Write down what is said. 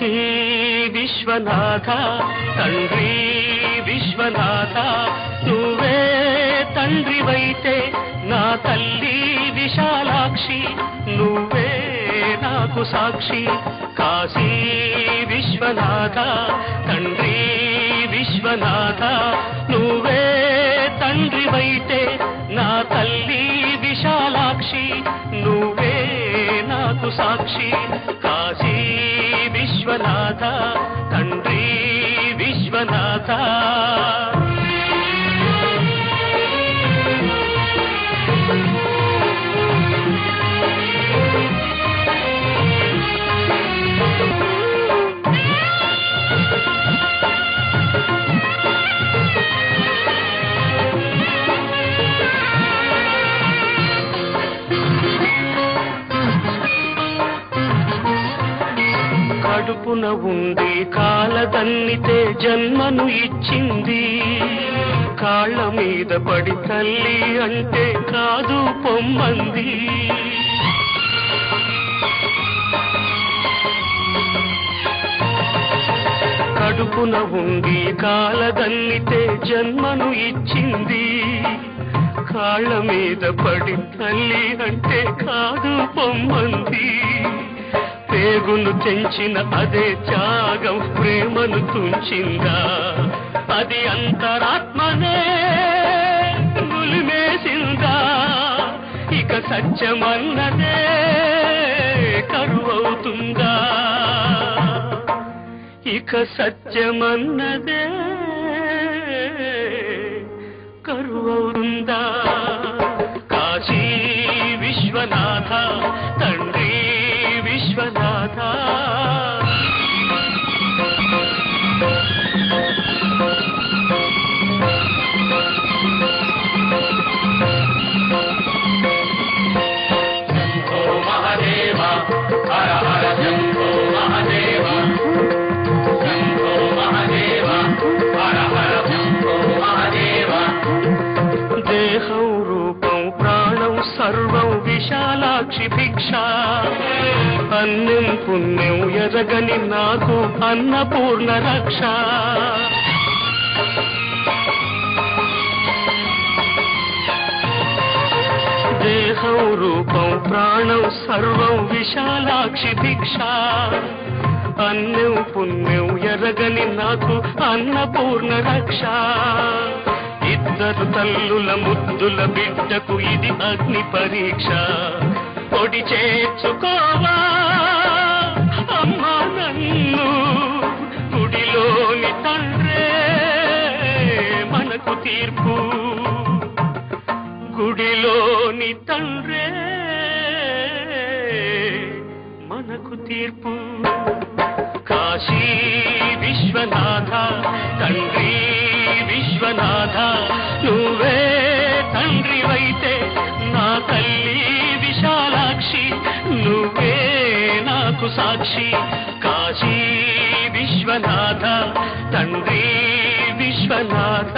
కాశీ విశ్వనాథ తండ్రి విశ్వనాథ నువ్వే తండ్రివైతే నా తల్లి విశాలాక్షి నువ్వే నాకు సాక్షి కాశీ విశ్వనాథ తండ్రి విశ్వనాథ నువ్వే తండ్రివైతే నా తల్లి విశాలాక్షి నువ్వే నాకు సాక్షి కాశీ విశ్వనాథ తండ్రి విశ్వనాథ కడుపున ఉండి కాలదన్నితే జన్మను ఇచ్చింది కాళ్ళ మీద పడి తల్లి అంటే కాదు పొమ్మంది కడుపున ఉండి కాలదన్నితే జన్మను ఇచ్చింది కాళ్ళ మీద పడి తల్లి అంటే కాదు పొమ్మంది పేగును తెంచిన అదే త్యాగం ప్రేమను తుంచిందా అది అంతరాత్మనే నులిమేసిందా ఇక సత్యమన్నదే కరువవుతుందా ఇక సత్యమన్నదే కరువవుతుందా కాశీ విశ్వనాథ తండ్రి విశ్వనాథ శంభో మహాదేవ హర హర శంభో మహాదేవ శంభో మహాదేవ హర హర శంభో మహాదేవ దేహం రూపం ప్రాణం సర్వం విశాలాక్షి భిక్ష అన్నం పుణ్యం ఎరగని నాకు అన్నపూర్ణ రక్ష దేహం రూపం ప్రాణం సర్వం విశాలాక్షి భిక్ష అన్నం పుణ్యం ఎరగని నాకు అన్నపూర్ణ రక్ష ఇద్దరు తల్లుల ముద్దుల బిడ్డకు ఇది అగ్ని పరీక్ష పొడి చేర్చుకోవా అమ్మా నన్ను గుడిలోని తండ్రే మనకు తీర్పు గుడిలోని తండ్రే మనకు తీర్పు కాశీ విశ్వనాథ తండ్రి విశ్వనాథ నువ్వే తండ్రివైతే నా తల్లి విశాలాక్షి నువ్వే నాకు సాక్షి కాశీ విశ్వనాథ తండ్రి విశ్వనాథ